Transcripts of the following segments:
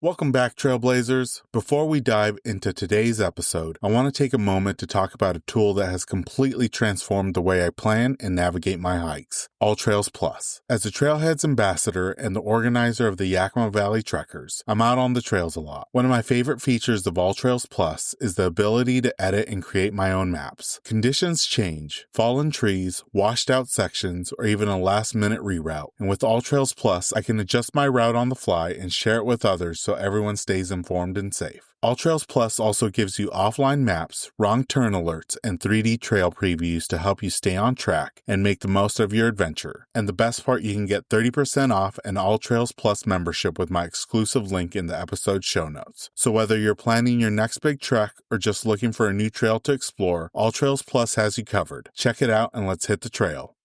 Welcome back, Trailblazers. Before we dive into today's episode, I want to take a moment to talk about a tool that has completely transformed the way I plan and navigate my hikes, AllTrails Plus. As a Trailheads ambassador and the organizer of the Yakima Valley Trekkers, I'm out on the trails a lot. One of my favorite features of AllTrails Plus is the ability to edit and create my own maps. Conditions change, fallen trees, washed out sections, or even a last-minute reroute. And with AllTrails Plus, I can adjust my route on the fly and share it with others so everyone stays informed and safe. AllTrails Plus also gives you offline maps, wrong turn alerts, and 3D trail previews to help you stay on track and make the most of your adventure. And the best part, you can get 30% off an AllTrails Plus membership with my exclusive link in the episode show notes. So whether you're planning your next big trek or just looking for a new trail to explore, AllTrails Plus has you covered. Check it out and let's hit the trail.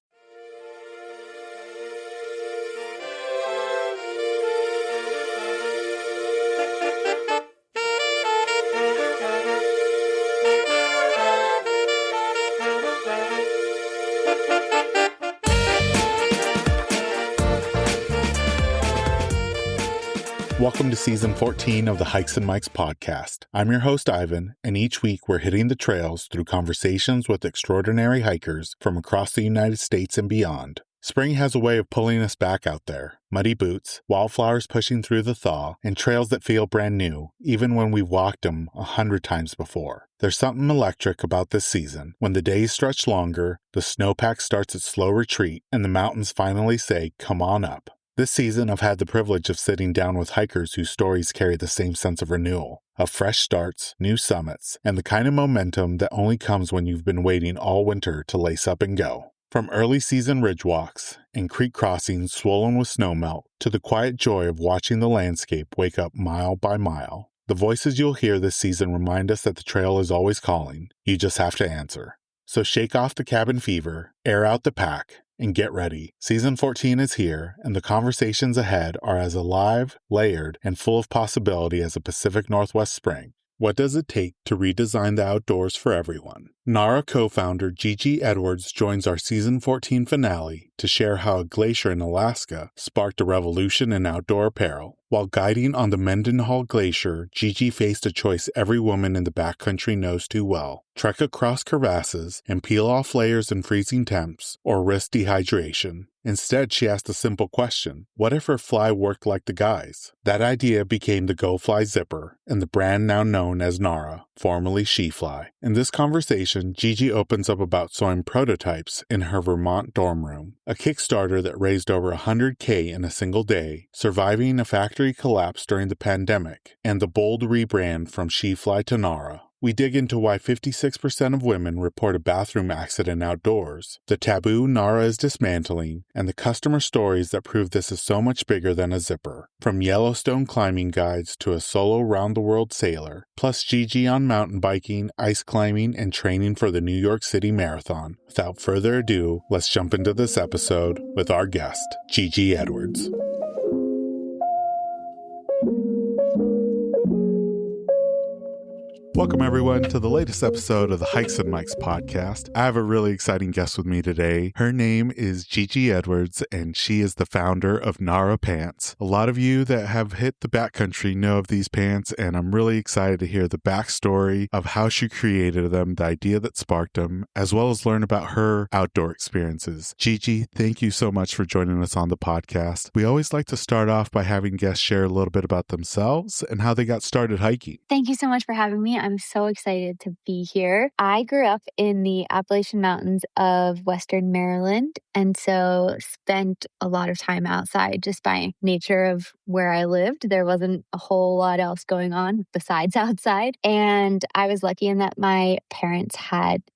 Welcome to Season 14 of the Hikes and Mikes podcast. I'm your host, Ivan, and each week we're hitting the trails through conversations with extraordinary hikers from across the United States and beyond. Spring has a way of pulling us back out there. Muddy boots, wildflowers pushing through the thaw, and trails that feel brand new, even when we've walked them 100 times before. There's something electric about this season. When the days stretch longer, the snowpack starts its slow retreat, and the mountains finally say, "Come on up." This season, I've had the privilege of sitting down with hikers whose stories carry the same sense of renewal, of fresh starts, new summits, and the kind of momentum that only comes when you've been waiting all winter to lace up and go. From early season ridge walks and creek crossings swollen with snowmelt to the quiet joy of watching the landscape wake up mile by mile, the voices you'll hear this season remind us that the trail is always calling. You just have to answer. So shake off the cabin fever, air out the pack, and get ready. Season 14 is here, and the conversations ahead are as alive, layered, and full of possibility as a Pacific Northwest spring. What does it take to redesign the outdoors for everyone? Gnara Co-Founder GG Edwards joins our Season 14 finale to share how a glacier in Alaska sparked a revolution in outdoor apparel. While guiding on the Mendenhall Glacier, GG faced a choice every woman in the backcountry knows too well: trek across crevasses and peel off layers in freezing temps, or risk dehydration. Instead, she asked a simple question: what if her fly worked like the guys? That idea became the GoFly zipper and the brand now known as Gnara, formerly SheFly. In this conversation, Gigi opens up about sewing prototypes in her Vermont dorm room, a Kickstarter that raised over $100K in a single day, surviving a factory collapse during the pandemic, and the bold rebrand from SheFly to Gnara. We dig into why 56% of women report a bathroom accident outdoors, the taboo Gnara is dismantling, and the customer stories that prove this is so much bigger than a zipper. From Yellowstone climbing guides to a solo round-the-world sailor, plus GG on mountain biking, ice climbing, and training for the New York City Marathon. Without further ado, let's jump into this episode with our guest, GG Edwards. Welcome, everyone, to the latest episode of the Hikes and Mikes podcast. I have a really exciting guest with me today. Her name is GG Edwards, and she is the founder of Gnara Pants. A lot of you that have hit the backcountry know of these pants, and I'm really excited to hear the backstory of how she created them, the idea that sparked them, as well as learn about her outdoor experiences. GG, thank you so much for joining us on the podcast. We always like to start off by having guests share a little bit about themselves and how they got started hiking. Thank you so much for having me. I'm so excited to be here. I grew up in the Appalachian Mountains of Western Maryland, and so spent a lot of time outside just by nature of where I lived. There wasn't a whole lot else going on besides outside. And I was lucky in that my parents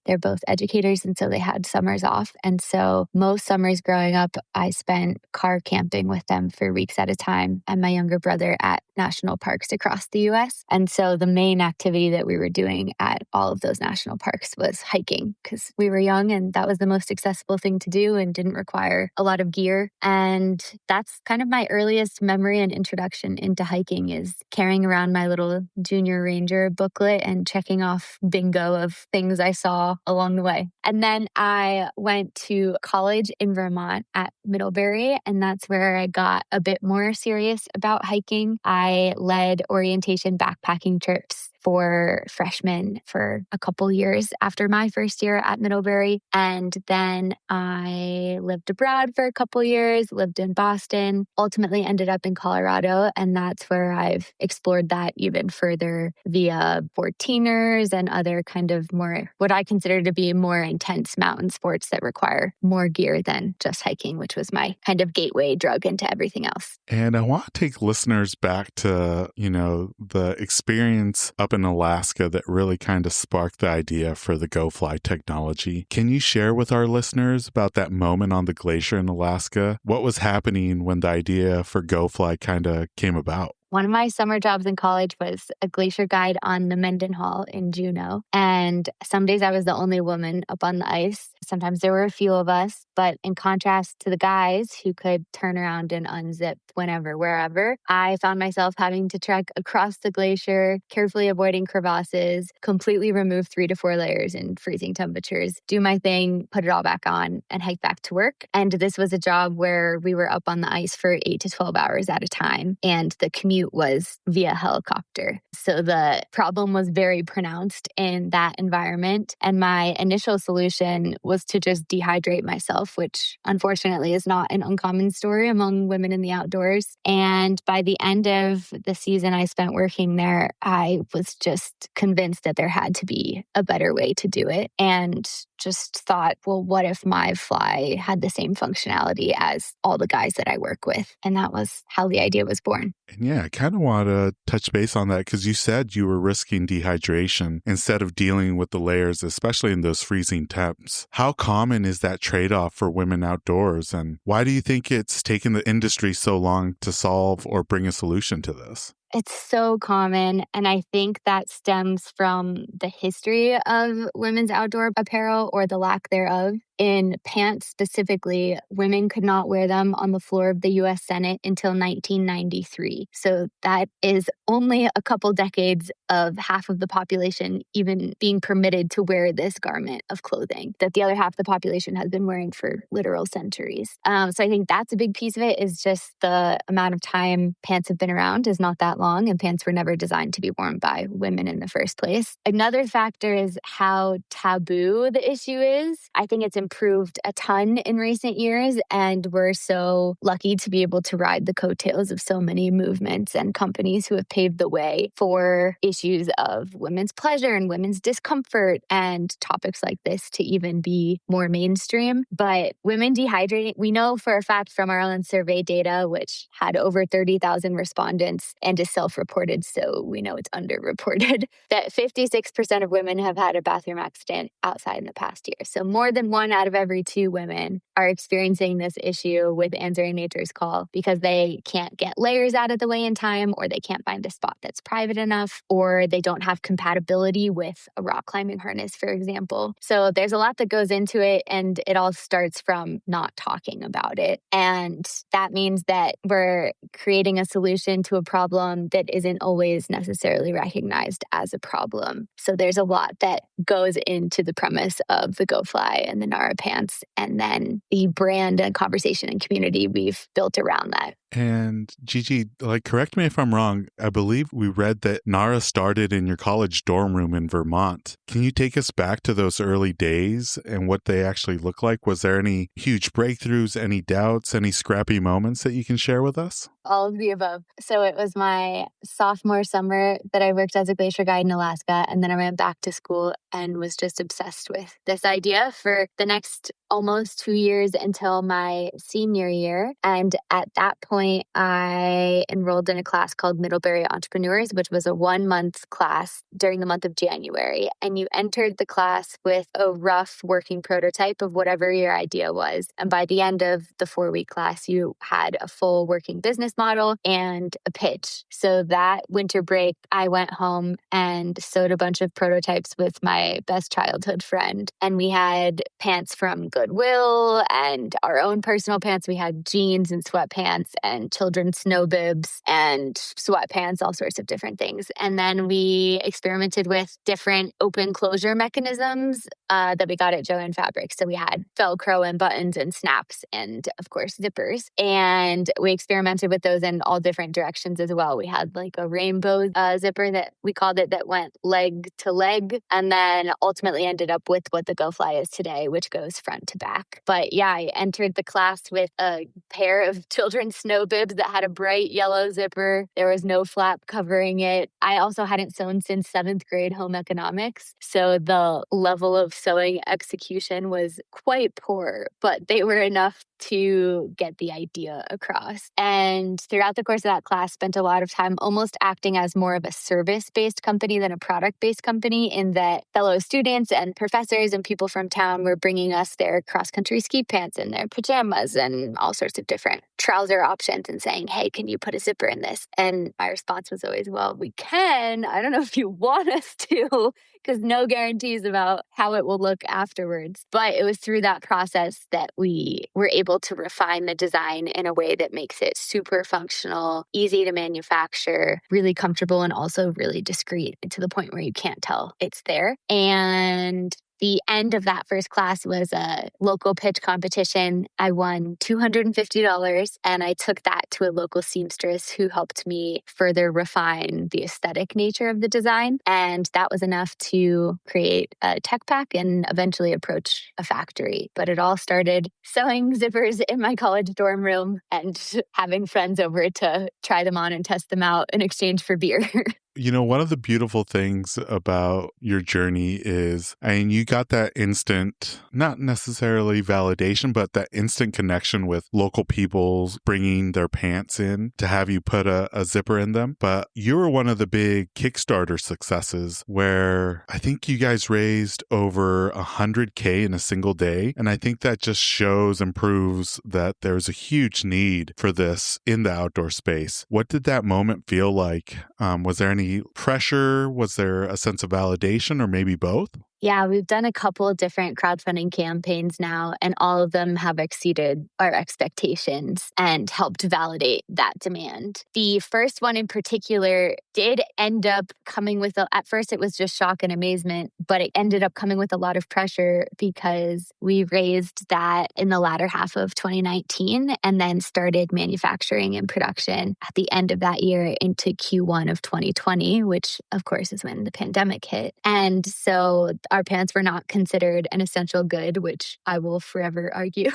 they're both educators, and so they had summers off. And so most summers growing up, I spent car camping with them for weeks at a time, and my younger brother at national parks across the US. And so the main activity that we were doing at all of those national parks was hiking, because we were young and that was the most accessible thing to do and didn't require a lot of gear. And that's kind of my earliest memory and introduction into hiking, is carrying around my little junior ranger booklet and checking off bingo of things I saw along the way. And then I went to college in Vermont at Middlebury, and that's where I got a bit more serious about hiking. I led orientation backpacking trips for freshmen for a couple years after my first year at Middlebury. And then I lived abroad for a couple years, lived in Boston, ultimately ended up in Colorado. And that's where I've explored that even further via 14ers and other kind of more, what I consider to be more intense mountain sports that require more gear than just hiking, which was my kind of gateway drug into everything else. And I want to take listeners back to, the experience up in Alaska that really kind of sparked the idea for the GoFly technology. Can you share with our listeners about that moment on the glacier in Alaska? What was happening when the idea for GoFly kind of came about? One of my summer jobs in college was a glacier guide on the Mendenhall in Juneau. And some days I was the only woman up on the ice. Sometimes there were a few of us, but in contrast to the guys who could turn around and unzip whenever, wherever, I found myself having to trek across the glacier, carefully avoiding crevasses, completely remove 3 to 4 layers in freezing temperatures, do my thing, put it all back on, and hike back to work. And this was a job where we were up on the ice for 8 to 12 hours at a time, and the commute was via helicopter. So the problem was very pronounced in that environment. And my initial solution was to just dehydrate myself, which unfortunately is not an uncommon story among women in the outdoors. And by the end of the season I spent working there, I was just convinced that there had to be a better way to do it. And just thought, well, what if my fly had the same functionality as all the guys that I work with? And that was how the idea was born. And yeah, I kind of want to touch base on that because you said you were risking dehydration instead of dealing with the layers, especially in those freezing temps. How common is that trade-off for women outdoors? And why do you think it's taken the industry so long to solve or bring a solution to this? It's so common, and I think that stems from the history of women's outdoor apparel, or the lack thereof. In pants specifically, women could not wear them on the floor of the U.S. Senate until 1993. So that is only a couple decades of half of the population even being permitted to wear this garment of clothing that the other half of the population has been wearing for literal centuries. So I think that's a big piece of it, is just the amount of time pants have been around is not that long, and pants were never designed to be worn by women in the first place. Another factor is how taboo the issue is. I think it's improved a ton in recent years, and we're so lucky to be able to ride the coattails of so many movements and companies who have paved the way for issues of women's pleasure and women's discomfort and topics like this to even be more mainstream. But women dehydrating, we know for a fact from our own survey data, which had over 30,000 respondents and is self-reported, so we know it's underreported, that 56% of women have had a bathroom accident outside in the past year. So more than 1 out of every 2 women are experiencing this issue with answering nature's call because they can't get layers out of the way in time, or they can't find a spot that's private enough, or they don't have compatibility with a rock climbing harness, for example. So there's a lot that goes into it, and it all starts from not talking about it. And that means that we're creating a solution to a problem that isn't always necessarily recognized as a problem. So there's a lot that goes into the premise of the GoFly and the Gnara pants, and then the brand and conversation and community we've built around that. And Gigi, correct me if I'm wrong, I believe we read that Gnara started in your college dorm room in Vermont. Can you take us back to those early days and what they actually look like? Was there any huge breakthroughs, any doubts, any scrappy moments that you can share with us? All of the above. So it was my sophomore summer that I worked as a glacier guide in Alaska, and then I went back to school and was just obsessed with this idea for the next almost 2 years until my senior year. And at that point, point, I enrolled in a class called Middlebury Entrepreneurs, which was a 1-month class during the month of January. And you entered the class with a rough working prototype of whatever your idea was. And by the end of the 4-week class, you had a full working business model and a pitch. So that winter break, I went home and sewed a bunch of prototypes with my best childhood friend. And we had pants from Goodwill and our own personal pants. We had jeans and sweatpants and children's snow bibs and sweatpants, all sorts of different things. And then we experimented with different open closure mechanisms that we got at Joann Fabric. So we had Velcro and buttons and snaps and, of course, zippers. And we experimented with those in all different directions as well. We had like a rainbow zipper that we called it that went leg to leg, and then ultimately ended up with what the GoFly is today, which goes front to back. But yeah, I entered the class with a pair of children's snow bibs that had a bright yellow zipper. There was no flap covering it. I also hadn't sewn since 7th grade home economics, so the level of sewing execution was quite poor, but they were enough to get the idea across. And throughout the course of that class, spent a lot of time almost acting as more of a service-based company than a product-based company, in that fellow students and professors and people from town were bringing us their cross-country ski pants and their pajamas and all sorts of different trouser options and saying, hey, can you put a zipper in this? And my response was always, well, we can. I don't know if you want us to, because no guarantees about how it will look afterwards. But it was through that process that we were able to refine the design in a way that makes it super functional, easy to manufacture, really comfortable, and also really discreet to the point where you can't tell it's there. And the end of that first class was a local pitch competition. I won $250, and I took that to a local seamstress who helped me further refine the aesthetic nature of the design. And that was enough to create a tech pack and eventually approach a factory. But it all started sewing zippers in my college dorm room and having friends over to try them on and test them out in exchange for beer. You know, one of the beautiful things about your journey is, I mean, you got that instant, not necessarily validation, but that instant connection with local people bringing their pants in to have you put a zipper in them. But you were one of the big Kickstarter successes where I think you guys raised over $100K in a single day. And I think that just shows and proves that there's a huge need for this in the outdoor space. What did that moment feel like? Was there any pressure? Was there a sense of validation, or maybe both? Yeah, we've done a couple of different crowdfunding campaigns now, and all of them have exceeded our expectations and helped validate that demand. The first one in particular did end up coming with, at first it was just shock and amazement, but it ended up coming with a lot of pressure because we raised that in the latter half of 2019 and then started manufacturing and production at the end of that year into Q1 of 2020, which of course is when the pandemic hit. And so our pants were not considered an essential good, which I will forever argue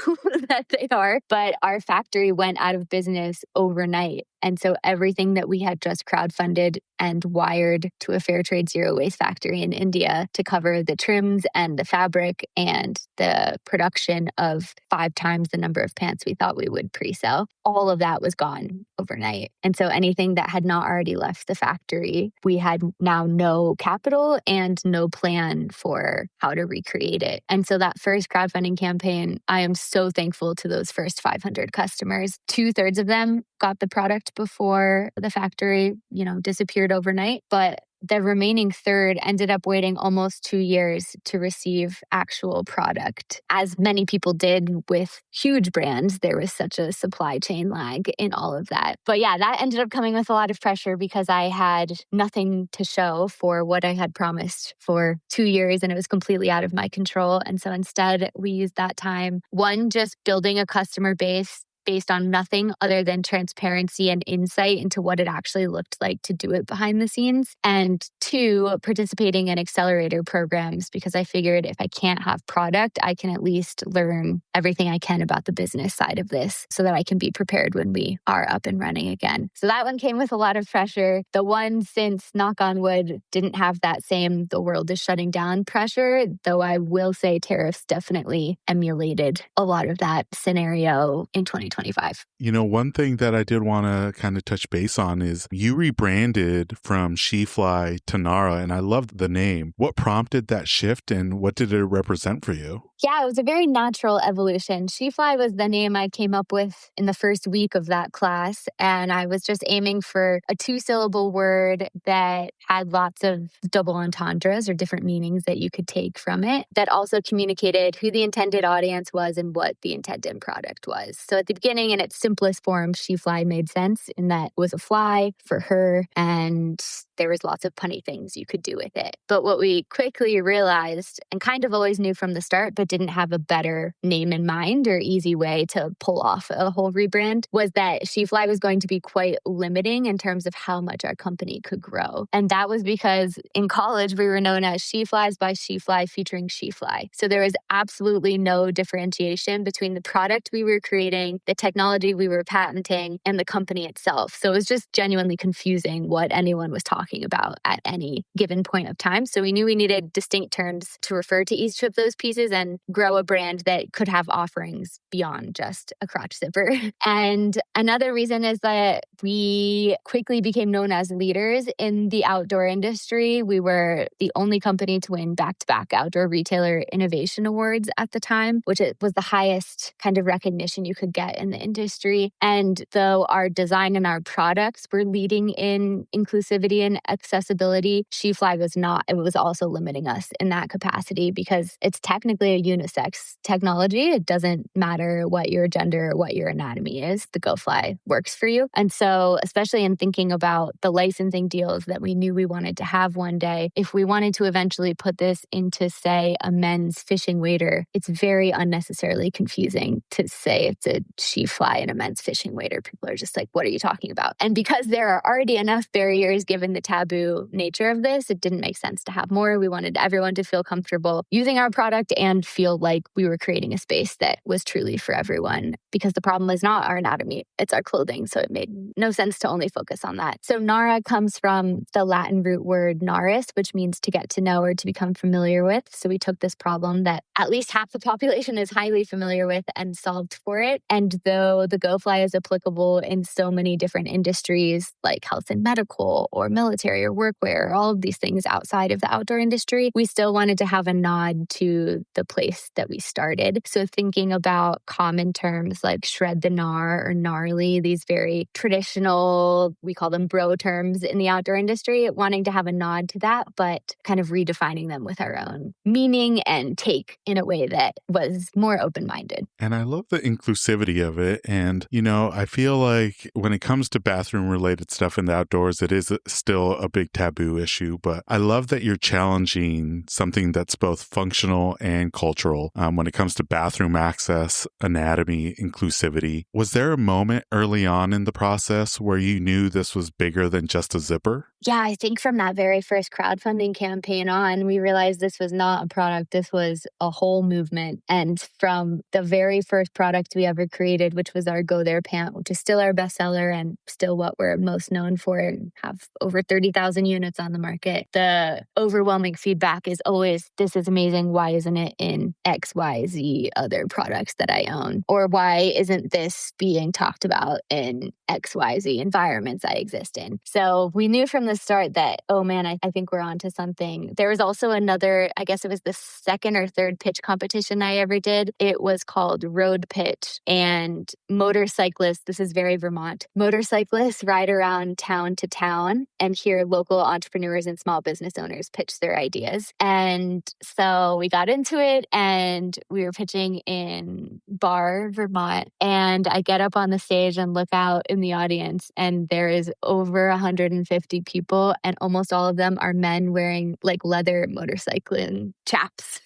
that they are. But our factory went out of business overnight. And so everything that we had just crowdfunded and wired to a fair trade zero waste factory in India to cover the trims and the fabric and the production of 5 times the number of pants we thought we would pre-sell, all of that was gone overnight. And so anything that had not already left the factory, we had now no capital and no plan for how to recreate it. And so that first crowdfunding campaign, I am so thankful to those first 500 customers. 2/3 of them got the product before the factory, disappeared overnight. But the remaining third ended up waiting almost 2 years to receive actual product. As many people did with huge brands, there was such a supply chain lag in all of that. But yeah, that ended up coming with a lot of pressure because I had nothing to show for what I had promised for 2 years, and it was completely out of my control. And so instead, we used that time, one, just building a customer base based on nothing other than transparency and insight into what it actually looked like to do it behind the scenes. And 2, participating in accelerator programs, because I figured if I can't have product, I can at least learn everything I can about the business side of this so that I can be prepared when we are up and running again. So that one came with a lot of pressure. The one, since knock on wood, didn't have that same the world is shutting down pressure, though I will say tariffs definitely emulated a lot of that scenario in 2020. 2025. One thing that I did want to kind of touch base on is you rebranded from SheFly to Gnara, and I loved the name. What prompted that shift and what did it represent for you? Yeah, it was a very natural evolution. SheFly was the name I came up with in the first week of that class. And I was just aiming for a 2-syllable word that had lots of double entendres or different meanings that you could take from it, that also communicated who the intended audience was and what the intended product was. So at the beginning, in its simplest form, SheFly made sense in that it was a fly for her, and there was lots of punny things you could do with it. But what we quickly realized, and kind of always knew from the start, but didn't have a better name in mind or easy way to pull off a whole rebrand, was that SheFly was going to be quite limiting in terms of how much our company could grow. And that was because in college, we were known as SheFlies by SheFly featuring SheFly. So there was absolutely no differentiation between the product we were creating, the technology we were patenting, and the company itself. So it was just genuinely confusing what anyone was talking about at any given point of time. So we knew we needed distinct terms to refer to each of those pieces and grow a brand that could have offerings beyond just a crotch zipper. And another reason is that we quickly became known as leaders in the outdoor industry. We were the only company to win back-to-back Outdoor Retailer Innovation Awards at the time, which was the highest kind of recognition you could get in the industry. And though our design and our products were leading in inclusivity and accessibility, SheFly was not. It was also limiting us in that capacity because it's technically a unisex technology. It doesn't matter what your gender or what your anatomy is. The GoFly works for you. And so, especially in thinking about the licensing deals that we knew we wanted to have one day, if we wanted to eventually put this into, say, a men's fishing waders, it's very unnecessarily confusing to say it's a SheFly and a men's fishing waders. People are just like, what are you talking about? And because there are already enough barriers given the taboo nature of this, it didn't make sense to have more. We wanted everyone to feel comfortable using our product and feel like we were creating a space that was truly for everyone, because the problem is not our anatomy, it's our clothing. So it made no sense to only focus on that. So Gnara comes from the Latin root word gnaris, which means to get to know or to become familiar with. So we took this problem that at least half the population is highly familiar with and solved for it. And though the GoFly is applicable in so many different industries like health and medical or military or workwear, all of these things outside of the outdoor industry, we still wanted to have a nod to the place that we started. So thinking about common terms like shred the gnar or gnarly, these very traditional, we call them bro terms in the outdoor industry, wanting to have a nod to that, but kind of redefining them with our own meaning and take in a way that was more open-minded. And I love the inclusivity of it. And, I feel like when it comes to bathroom related stuff in the outdoors, it is still a big taboo issue. But I love that you're challenging something that's both functional and cultural when it comes to bathroom access, anatomy, inclusivity. Was there a moment early on in the process where you knew this was bigger than just a zipper? Yeah, I think from that very first crowdfunding campaign on, we realized this was not a product, this was a whole movement. And from the very first product we ever created, which was our Go There pant, which is still our bestseller and still what we're most known for and have over 30,000 units on the market, the overwhelming feedback is always, this is amazing. Why isn't it in XYZ other products that I own? Or why isn't this being talked about in XYZ environments I exist in? So we knew from the start that, oh man, I think we're onto something. There was also another, I guess it was the second or third pitch competition I ever did. It was called Road Pitch, and motorcyclists, this is very Vermont, motorcyclists ride around town to town and hear local entrepreneurs and small business owners pitch their ideas. And so we got into it and we were pitching in Barre, Vermont. And I get up on the stage and look out in the audience and there is over 150 people and almost all of them are men wearing like leather motorcycling chaps.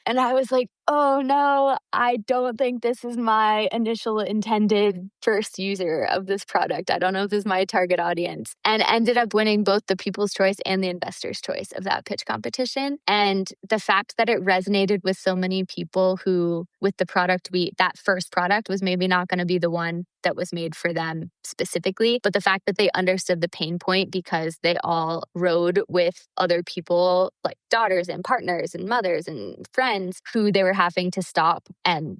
And I was like, oh no, I don't think this is my initial intended first user of this product. I don't know if this is my target audience. And ended up winning both the People's Choice and the Investor's Choice of that pitch competition. And the fact that it resonated with so many people who, with the product, that first product was maybe not going to be the one that was made for them specifically, but the fact that they understood the pain point because they all rode with other people like daughters and partners and mothers and friends who they were having to stop and,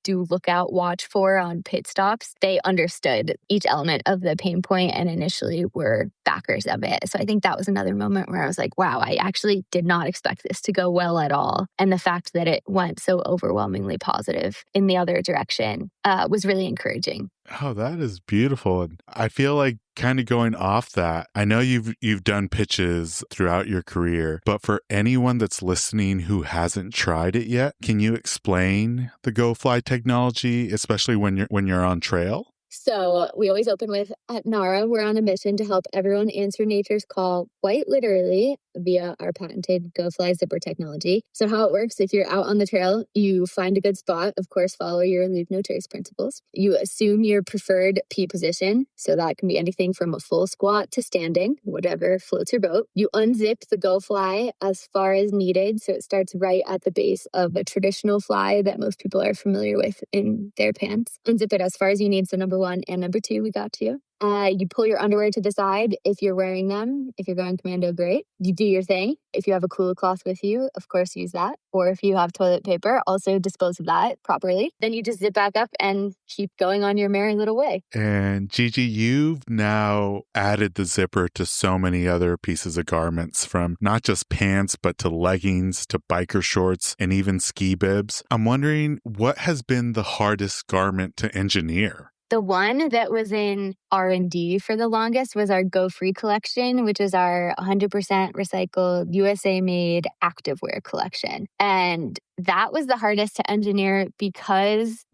do lookout watch for on pit stops, they understood each element of the pain point and initially were backers of it. So I think that was another moment where I was like, wow, I actually did not expect this to go well at all. And the fact that it went so overwhelmingly positive in the other direction was really encouraging. Oh, that is beautiful. And I feel like kind of going off that, I know you've done pitches throughout your career, but for anyone that's listening who hasn't tried it yet, can you explain the GoFly technology, especially when you're on trail? So we always open with, at Gnara, we're on a mission to help everyone answer nature's call quite literally via our patented GoFly zipper technology. So how it works, if you're out on the trail, you find a good spot, of course, follow your leave no trace principles. You assume your preferred pee position. So that can be anything from a full squat to standing, whatever floats your boat. You unzip the GoFly as far as needed. So it starts right at the base of a traditional fly that most people are familiar with in their pants. Unzip it as far as you need. So number 1 and number 2, we got to you. You pull your underwear to the side if you're wearing them. If you're going commando, great. You do your thing. If you have a cool cloth with you, of course, use that. Or if you have toilet paper, also dispose of that properly. Then you just zip back up and keep going on your merry little way. And Gigi, you've now added the zipper to so many other pieces of garments, from not just pants, but to leggings, to biker shorts, and even ski bibs. I'm wondering, what has been the hardest garment to engineer? The one that was in R&D for the longest was our Go Free collection, which is our 100% recycled, USA-made activewear collection. And that was the hardest to engineer because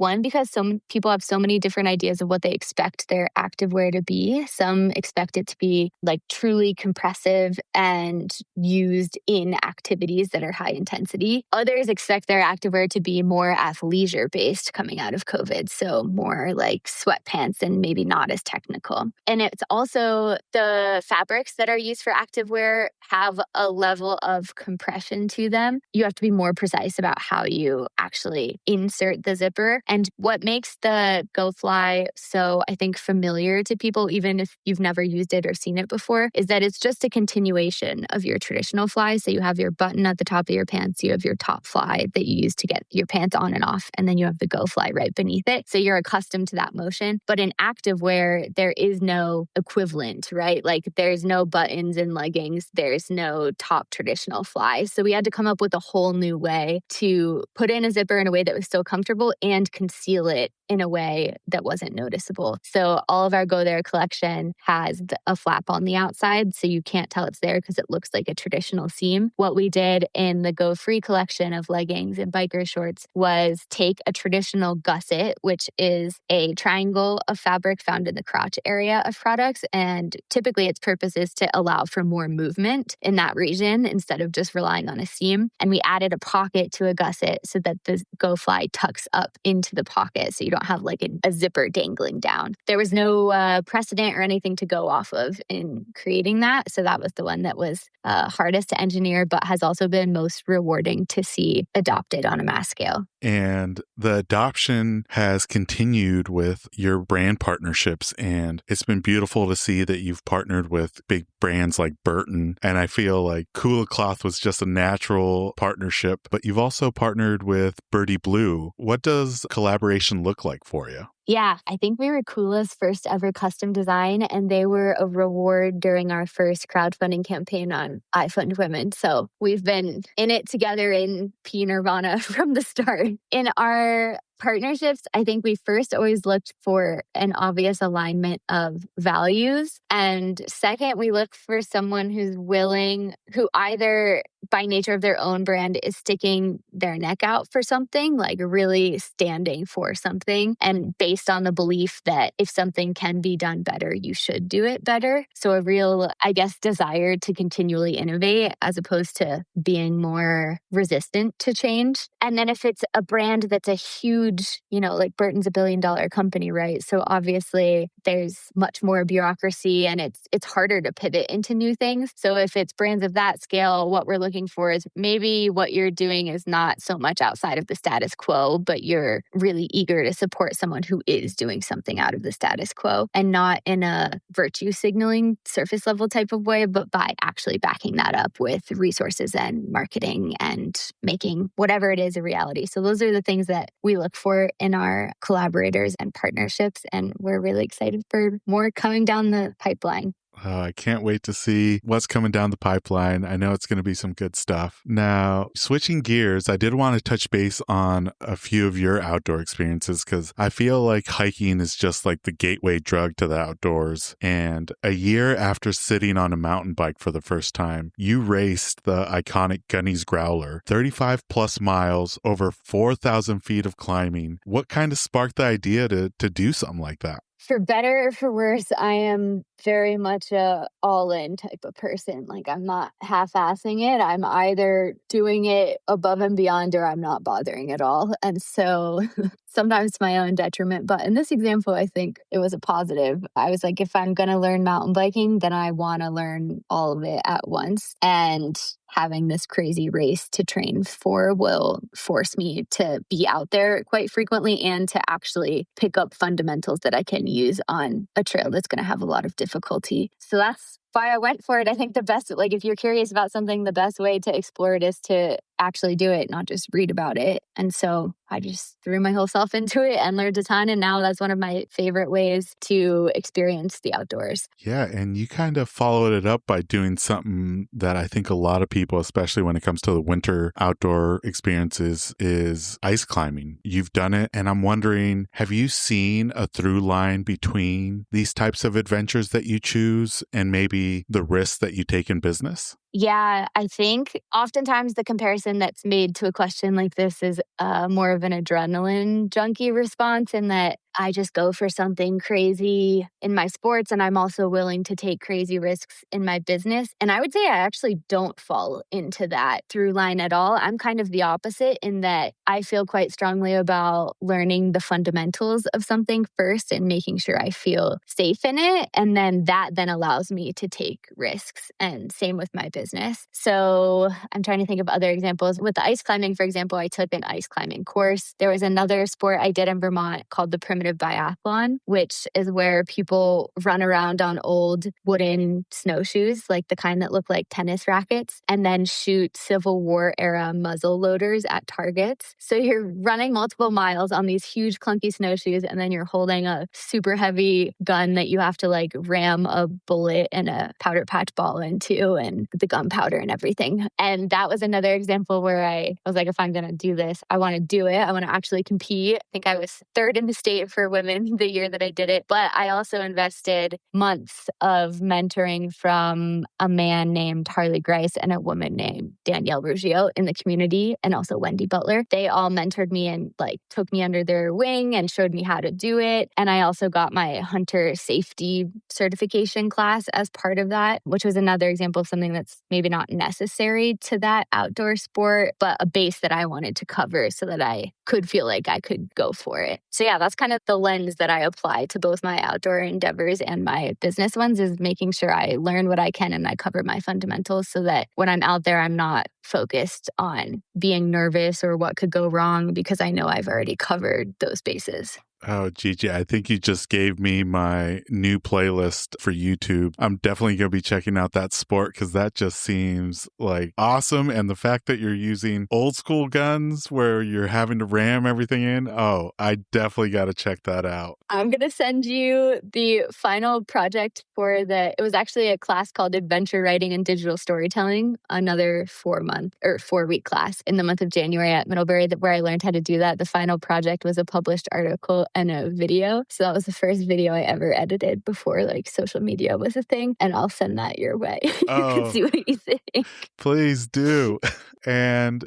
some people have so many different ideas of what they expect their activewear to be. Some expect it to be like truly compressive and used in activities that are high intensity. Others expect their activewear to be more athleisure based coming out of COVID. So more like sweatpants and maybe not as technical. And it's also the fabrics that are used for activewear have a level of compression to them. You have to be more precise about how you actually insert the zipper. And what makes the GoFly so, I think, familiar to people, even if you've never used it or seen it before, is that it's just a continuation of your traditional fly. So you have your button at the top of your pants, you have your top fly that you use to get your pants on and off, and then you have the GoFly right beneath it. So you're accustomed to that motion. But in activewear, there is no equivalent, right? Like there's no buttons in leggings, there's no top traditional fly. So we had to come up with a whole new way to put in a zipper in a way that was still comfortable and conceal it in a way that wasn't noticeable. So all of our Go There collection has a flap on the outside, so you can't tell it's there because it looks like a traditional seam. What we did in the Go Free collection of leggings and biker shorts was take a traditional gusset, which is a triangle of fabric found in the crotch area of products. And typically its purpose is to allow for more movement in that region instead of just relying on a seam. And we added a pocket to a gusset so that the GoFly tucks up into the pocket so you don't have like a zipper dangling down. There was no precedent or anything to go off of in creating that. So that was the one that was hardest to engineer, but has also been most rewarding to see adopted on a mass scale. And the adoption has continued with your brand partnerships. And it's been beautiful to see that you've partnered with big brands like Burton. And I feel like Cooler Cloth was just a natural partnership, but you've also partnered with Birdie Blue. What does collaboration look like for you? Yeah, I think we were Kula's first ever custom design, and they were a reward during our first crowdfunding campaign on I Fund Women. So we've been in it together in P Nirvana from the start. In our partnerships, I think we first always looked for an obvious alignment of values. And second, we look for someone who either by nature of their own brand is sticking their neck out for something, like really standing for something, and based on the belief that if something can be done better, you should do it better. So a real, I guess, desire to continually innovate as opposed to being more resistant to change. And then if it's a brand that's a huge huge, like Burton's $1 billion company, right? So obviously there's much more bureaucracy and it's harder to pivot into new things. So if it's brands of that scale, what we're looking for is maybe what you're doing is not so much outside of the status quo, but you're really eager to support someone who is doing something out of the status quo, and not in a virtue signaling surface level type of way, but by actually backing that up with resources and marketing and making whatever it is a reality. So those are the things that we look for in our collaborators and partnerships. And we're really excited for more coming down the pipeline. I can't wait to see what's coming down the pipeline. I know it's going to be some good stuff. Now, switching gears, I did want to touch base on a few of your outdoor experiences because I feel like hiking is just like the gateway drug to the outdoors. And a year after sitting on a mountain bike for the first time, you raced the iconic Gunny's Growler, 35 plus miles, over 4,000 feet of climbing. What kind of sparked the idea to do something like that? For better or for worse, I am very much a all-in type of person. Like, I'm not half-assing it. I'm either doing it above and beyond or I'm not bothering at all. And so sometimes to my own detriment. But in this example, I think it was a positive. I was like, if I'm going to learn mountain biking, then I want to learn all of it at once. And having this crazy race to train for will force me to be out there quite frequently and to actually pick up fundamentals that I can use on a trail that's going to have a lot of difficulty. So that's why I went for it. I think the best, like, if you're curious about something, the best way to explore it is to actually do it, not just read about it. And so I just threw my whole self into it and learned a ton. And now that's one of my favorite ways to experience the outdoors. Yeah. And you kind of followed it up by doing something that I think a lot of people, especially when it comes to the winter outdoor experiences, is ice climbing. You've done it. And I'm wondering, have you seen a through line between these types of adventures that you choose and maybe the risks that you take in business? Yeah, I think oftentimes the comparison that's made to a question like this is more of an adrenaline junkie response, in that I just go for something crazy in my sports and I'm also willing to take crazy risks in my business. And I would say I actually don't fall into that through line at all. I'm kind of the opposite in that I feel quite strongly about learning the fundamentals of something first and making sure I feel safe in it. And then that then allows me to take risks, and same with my business. So I'm trying to think of other examples. With the ice climbing, for example, I took an ice climbing course. There was another sport I did in Vermont called the primitive biathlon, which is where people run around on old wooden snowshoes, like the kind that look like tennis rackets, and then shoot Civil War era muzzle loaders at targets. So you're running multiple miles on these huge clunky snowshoes, and then you're holding a super heavy gun that you have to like ram a bullet and a powder patch ball into, and the gunpowder and everything. And that was another example where I was like, if I'm going to do this, I want to do it. I want to actually compete. I think I was third in the state for women the year that I did it. But I also invested months of mentoring from a man named Harley Grice and a woman named Danielle Ruggiero in the community, and also Wendy Butler. They all mentored me and like took me under their wing and showed me how to do it. And I also got my hunter safety certification class as part of that, which was another example of something that's maybe not necessary to that outdoor sport, but a base that I wanted to cover so that I could feel like I could go for it. So yeah, that's kind of the lens that I apply to both my outdoor endeavors and my business ones, is making sure I learn what I can and I cover my fundamentals so that when I'm out there, I'm not focused on being nervous or what could go wrong, because I know I've already covered those bases. Oh, Gigi, I think you just gave me my new playlist for YouTube. I'm definitely going to be checking out that sport because that just seems like awesome. And the fact that you're using old school guns where you're having to ram everything in, oh, I definitely got to check that out. I'm going to send you the final project for it was actually a class called Adventure Writing and Digital Storytelling, another 4-week class in the month of January at Middlebury, where I learned how to do that. The final project was a published article and a video. So that was the first video I ever edited before like social media was a thing. And I'll send that your way. You can see what you think. Please do. And,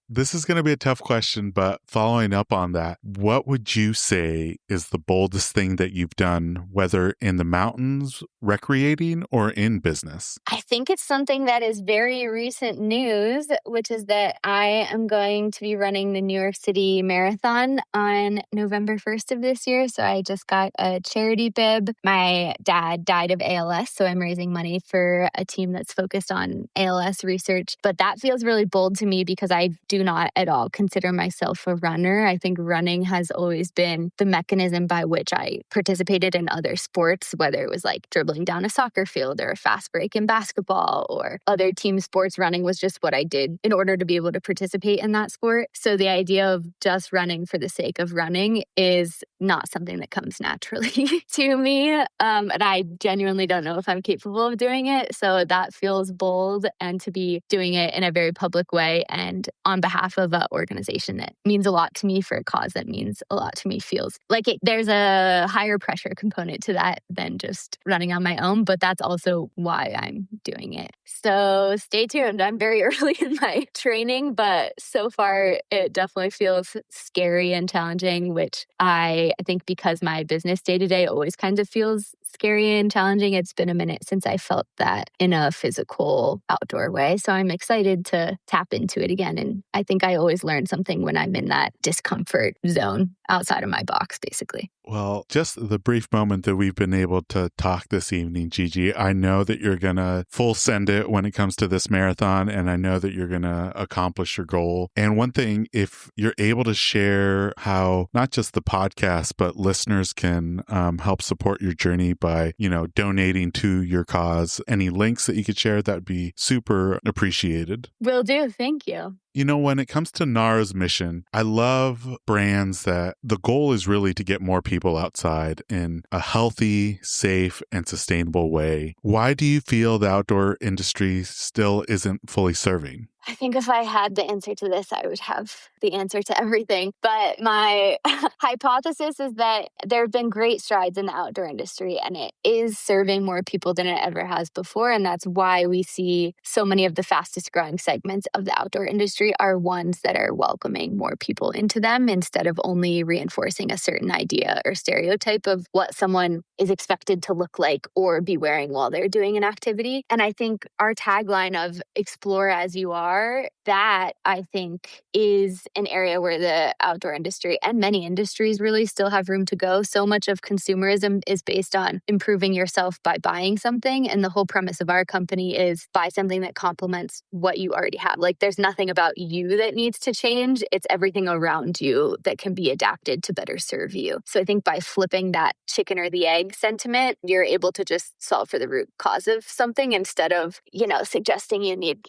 this is going to be a tough question, but following up on that, what would you say is the boldest thing that you've done, whether in the mountains, recreating, or in business? I think it's something that is very recent news, which is that I am going to be running the New York City Marathon on November 1st of this year. So I just got a charity bib. My dad died of ALS, so I'm raising money for a team that's focused on ALS research. But that feels really bold to me because I do not at all consider myself a runner. I think running has always been the mechanism by which I participated in other sports, whether it was like dribbling down a soccer field or a fast break in basketball or other team sports. Running was just what I did in order to be able to participate in that sport. So the idea of just running for the sake of running is not something that comes naturally to me. And I genuinely don't know if I'm capable of doing it. So that feels bold, and to be doing it in a very public way and on behalf of an organization that means a lot to me for a cause that means a lot to me feels like there's a higher pressure component to that than just running on my own, but that's also why I'm doing it. So stay tuned. I'm very early in my training, but so far it definitely feels scary and challenging, which I think because my business day-to-day always kind of feels scary and challenging, it's been a minute since I felt that in a physical outdoor way. So I'm excited to tap into it again. And I think I always learn something when I'm in that discomfort zone outside of my box, basically. Well, just the brief moment that we've been able to talk this evening, Gigi, I know that you're going to full send it when it comes to this marathon, and I know that you're going to accomplish your goal. And one thing, if you're able to share how not just the podcast, but listeners can help support your journey by, donating to your cause, any links that you could share, that'd be super appreciated. Will do. Thank you. When it comes to Gnara's mission, I love brands that the goal is really to get more people outside in a healthy, safe, and sustainable way. Why do you feel the outdoor industry still isn't fully serving? I think if I had the answer to this, I would have the answer to everything. But my hypothesis is that there have been great strides in the outdoor industry, and it is serving more people than it ever has before. And that's why we see so many of the fastest growing segments of the outdoor industry are ones that are welcoming more people into them instead of only reinforcing a certain idea or stereotype of what someone is expected to look like or be wearing while they're doing an activity. And I think our tagline of explore as you are, that I think is an area where the outdoor industry and many industries really still have room to go. So much of consumerism is based on improving yourself by buying something. And the whole premise of our company is buy something that complements what you already have. Like there's nothing about you that needs to change. It's everything around you that can be adapted to better serve you. So I think by flipping that chicken or the egg sentiment, you're able to just solve for the root cause of something instead of, suggesting you need,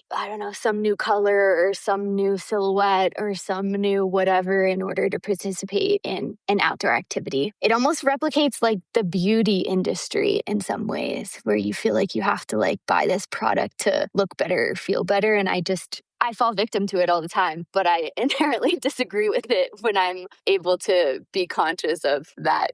some new color or some new silhouette or some new whatever in order to participate in an outdoor activity. It almost replicates like the beauty industry in some ways, where you feel like you have to buy this product to look better or feel better. And I fall victim to it all the time, but I inherently disagree with it when I'm able to be conscious of that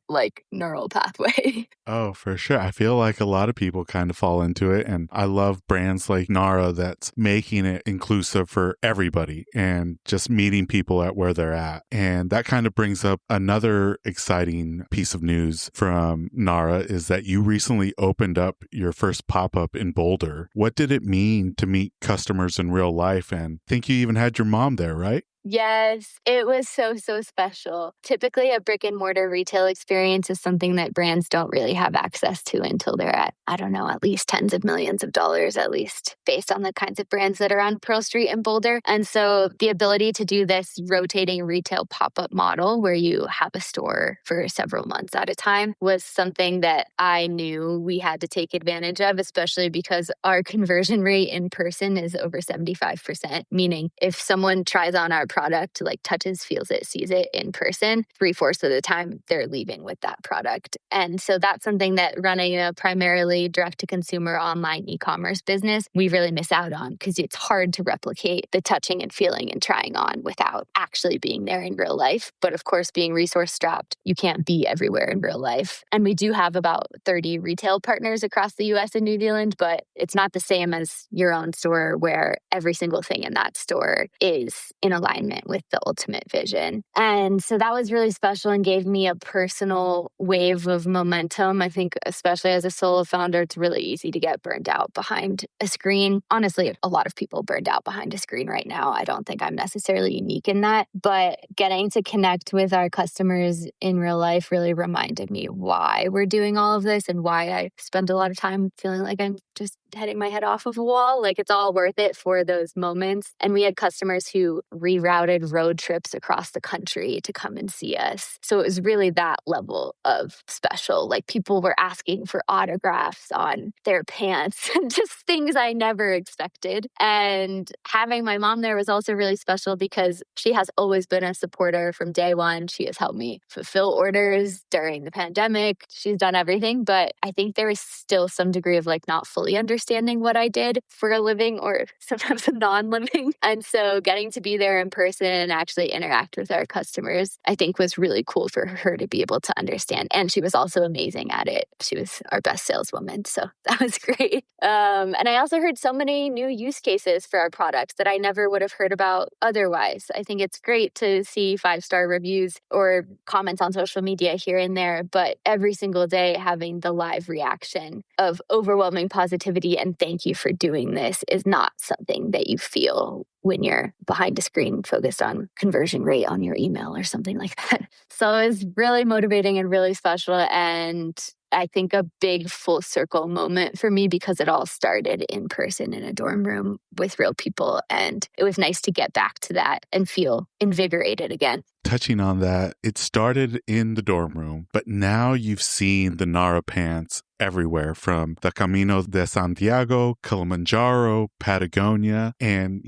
neural pathway. Oh, for sure. I feel like a lot of people kind of fall into it. And I love brands like Gnara that's making it inclusive for everybody and just meeting people at where they're at. And that kind of brings up another exciting piece of news from Gnara is that you recently opened up your first pop-up in Boulder. What did it mean to meet customers in real life? And I think you even had your mom there, right? Yes, it was so special. Typically, a brick and mortar retail experience is something that brands don't really have access to until they're at, at least tens of millions of dollars, at least based on the kinds of brands that are on Pearl Street in Boulder. And so the ability to do this rotating retail pop-up model where you have a store for several months at a time was something that I knew we had to take advantage of, especially because our conversion rate in person is over 75%, meaning if someone tries on our product, like touches, feels it, sees it in person, 3/4 of the time they're leaving with that product. And so that's something that running a primarily direct-to-consumer online e-commerce business, we really miss out on because it's hard to replicate the touching and feeling and trying on without actually being there in real life. But of course, being resource-strapped, you can't be everywhere in real life. And we do have about 30 retail partners across the US and New Zealand, but it's not the same as your own store where every single thing in that store is in alignment with the ultimate vision. And so that was really special and gave me a personal wave of momentum. I think, especially as a solo founder, it's really easy to get burned out behind a screen. Honestly, a lot of people burned out behind a screen right now. I don't think I'm necessarily unique in that, but getting to connect with our customers in real life really reminded me why we're doing all of this and why I spend a lot of time feeling like I'm just heading my head off of a wall. Like it's all worth it for those moments. And we had customers who rerouted road trips across the country to come and see us. So it was really that level of special. Like people were asking for autographs on their pants and just things I never expected. And having my mom there was also really special because she has always been a supporter from day one. She has helped me fulfill orders during the pandemic. She's done everything. But I think there was still some degree of like not fully understanding what I did for a living or sometimes a non-living. And so getting to be there in person and actually interact with our customers, I think was really cool for her to be able to understand. And she was also amazing at it. She was our best saleswoman. So that was great. And I also heard so many new use cases for our products that I never would have heard about otherwise. I think it's great to see 5-star reviews or comments on social media here and there, but every single day having the live reaction of overwhelming positivity and thank you for doing this is not something that you feel when you're behind a screen focused on conversion rate on your email or something like that. So it was really motivating and really special. And I think a big full circle moment for me because it all started in person in a dorm room with real people. And it was nice to get back to that and feel invigorated again. Touching on that, it started in the dorm room, but now you've seen the Gnara pants everywhere from the Camino de Santiago, Kilimanjaro, Patagonia, and,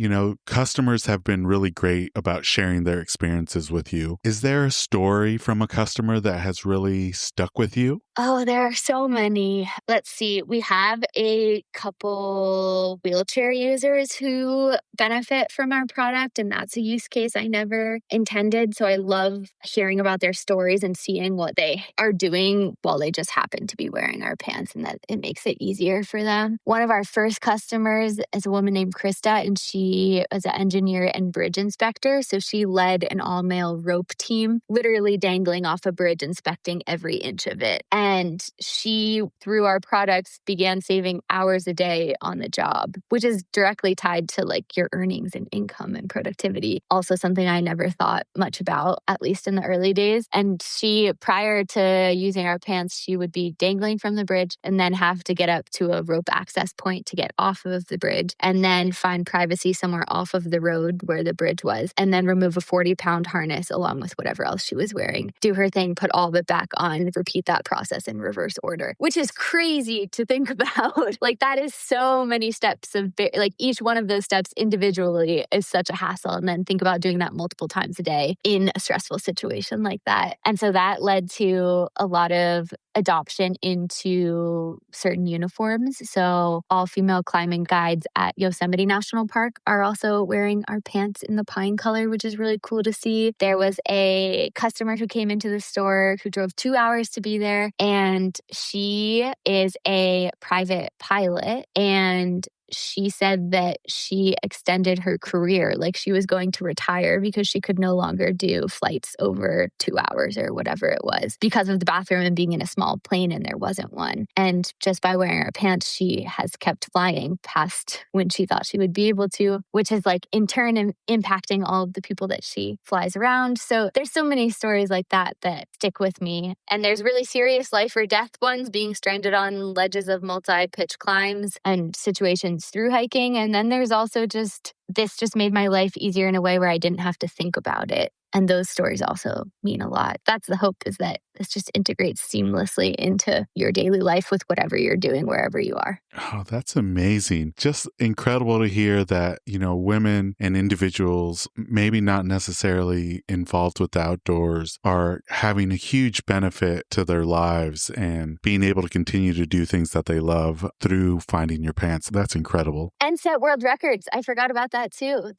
customers have been really great about sharing their experiences with you. Is there a story from a customer that has really stuck with you? Oh, there are so many. Let's see. We have a couple wheelchair users who benefit from our product, and that's a use case I never intended. So I love hearing about their stories and seeing what they are doing while they just happen to be wearing our pants, and that it makes it easier for them. One of our first customers is a woman named Krista, and she was an engineer and bridge inspector. So she led an all-male rope team, literally dangling off a bridge, inspecting every inch of it. And she, through our products, began saving hours a day on the job, which is directly tied to like your earnings and income and productivity. Also something I never thought much about, at least in the early days. And she, prior to using our pants, she would be dangling from the bridge and then have to get up to a rope access point to get off of the bridge and then find privacy somewhere off of the road where the bridge was and then remove a 40-pound harness along with whatever else she was wearing, do her thing, put all of it back on, repeat that process in reverse order, which is crazy to think about. Like that is so many steps of like each one of those steps individually is such a hassle. And then think about doing that multiple times a day in a stressful situation like that. And so that led to a lot of adoption into certain uniforms. So all female climbing guides at Yosemite National Park are also wearing our pants in the pine color, which is really cool to see. There was a customer who came into the store who drove 2 hours to be there, and she is a private pilot, and she said that she extended her career, like she was going to retire because she could no longer do flights over 2 hours or whatever it was because of the bathroom and being in a small plane and there wasn't one. And just by wearing her pants, she has kept flying past when she thought she would be able to, which is like in turn impacting all of the people that she flies around. So there's so many stories like that that stick with me. And there's really serious life or death ones, being stranded on ledges of multi-pitch climbs and situations through hiking. And then there's also just made my life easier in a way where I didn't have to think about it. And those stories also mean a lot. That's the hope, is that this just integrates seamlessly into your daily life with whatever you're doing, wherever you are. Oh, that's amazing. Just incredible to hear that, women and individuals, maybe not necessarily involved with the outdoors, are having a huge benefit to their lives and being able to continue to do things that they love through finding your pants. That's incredible. And set world records. I forgot about that too.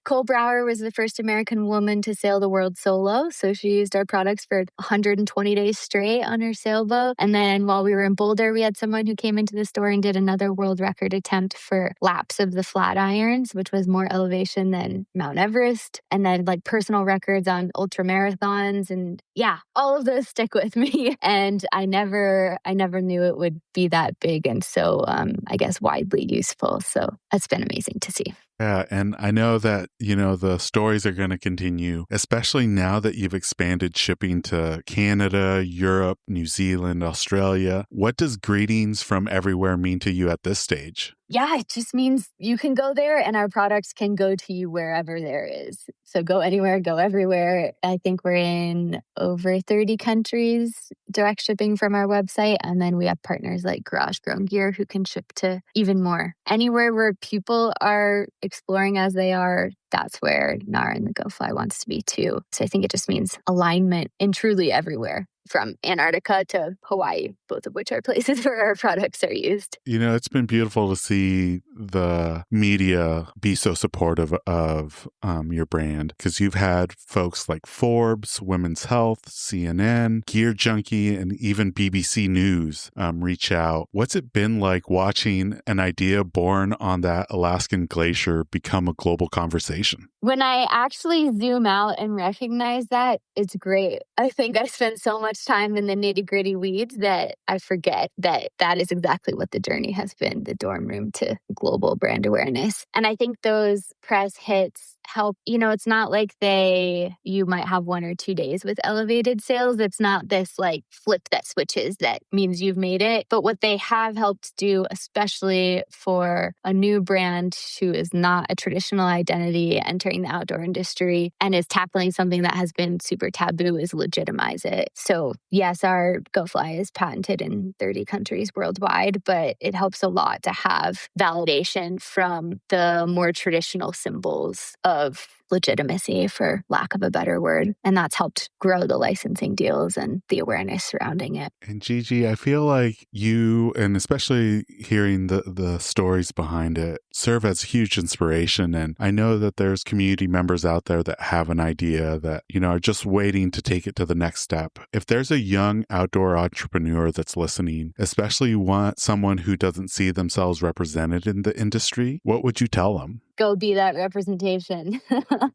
Cole Brower was the first American woman to sail the world solo. So she used our products for 120 days straight on her sailboat. And then while we were in Boulder, we had someone who came into the store and did another world record attempt for laps of the Flatirons, which was more elevation than Mount Everest. And then personal records on ultra marathons. And yeah, all of those stick with me. And I never knew it would be that big and so, I guess, widely useful. So it's been amazing to see. Yeah, and I know that, the stories are going to continue, especially now that you've expanded shipping to Canada, Europe, New Zealand, Australia. What does greetings from everywhere mean to you at this stage? Yeah, it just means you can go there and our products can go to you wherever there is. So go anywhere, go everywhere. I think we're in over 30 countries, direct shipping from our website. And then we have partners like Garage Grown Gear who can ship to even more. Anywhere where people are exploring as they are, that's where Gnara and the GoFly wants to be too. So I think it just means alignment in truly everywhere, from Antarctica to Hawaii, both of which are places where our products are used. It's been beautiful to see the media be so supportive of your brand, because you've had folks like Forbes, Women's Health, CNN, Gear Junkie, and even BBC News reach out. What's it been like watching an idea born on that Alaskan glacier become a global conversation? When I actually zoom out and recognize that, it's great. I think I spend so much time in the nitty-gritty weeds that I forget that that is exactly what the journey has been, the dorm room to global brand awareness. And I think those press hits help. It's not like you might have 1 or 2 days with elevated sales. It's not this flip that switches that means you've made it. But what they have helped do, especially for a new brand who is not a traditional identity entering the outdoor industry and is tackling something that has been super taboo, is legitimize it. So yes, our GoFly is patented in 30 countries worldwide, but it helps a lot to have validation from the more traditional symbols of legitimacy, for lack of a better word. And that's helped grow the licensing deals and the awareness surrounding it. And Gigi, I feel like you, and especially hearing the stories behind it, serve as huge inspiration. And I know that there's community members out there that have an idea that, are just waiting to take it to the next step. If there's a young outdoor entrepreneur that's listening, especially someone who doesn't see themselves represented in the industry, what would you tell them? Go be that representation.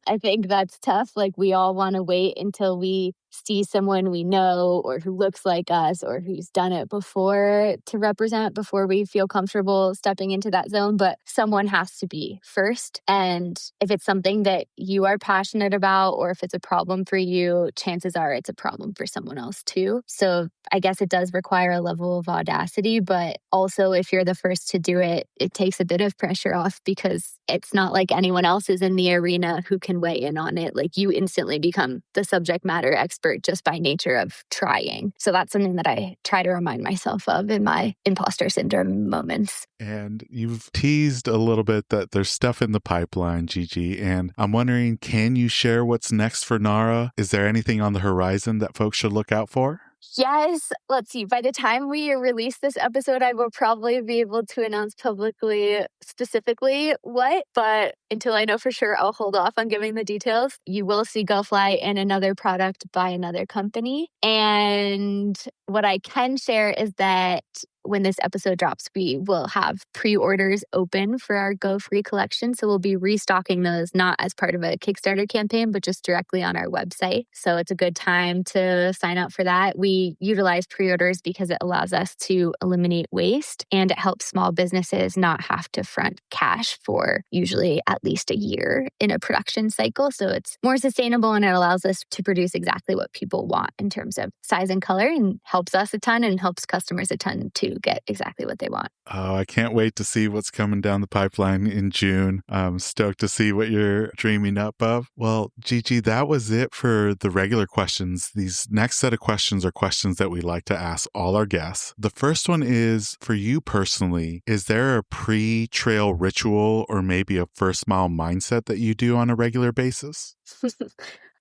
I think that's tough. We all want to wait until we see someone we know or who looks like us or who's done it before to represent before we feel comfortable stepping into that zone. But someone has to be first. And if it's something that you are passionate about, or if it's a problem for you, chances are it's a problem for someone else too. So I guess it does require a level of audacity, but also if you're the first to do it, it takes a bit of pressure off, because it's not like anyone else is in the arena who can weigh in on it. You instantly become the subject matter expert just by nature of trying. So that's something that I try to remind myself of in my imposter syndrome moments. And you've teased a little bit that there's stuff in the pipeline, Gigi, and I'm wondering, can you share what's next for Gnara? Is there anything on the horizon that folks should look out for? Yes. Let's see. By the time we release this episode, I will probably be able to announce publicly specifically what, but until I know for sure, I'll hold off on giving the details. You will see GoFly in another product by another company. And what I can share is that when this episode drops, we will have pre-orders open for our Go Free collection. So we'll be restocking those, not as part of a Kickstarter campaign, but just directly on our website. So it's a good time to sign up for that. We utilize pre-orders because it allows us to eliminate waste, and it helps small businesses not have to front cash for usually at least a year in a production cycle. So it's more sustainable, and it allows us to produce exactly what people want in terms of size and color, and helps us a ton and helps customers a ton too. to get exactly what they want. Oh, I can't wait to see what's coming down the pipeline in June. I'm stoked to see what you're dreaming up of. Well, Gigi, that was it for the regular questions. These next set of questions are questions that we like to ask all our guests. The first one is, for you personally, is there a pre-trail ritual or maybe a first mile mindset that you do on a regular basis?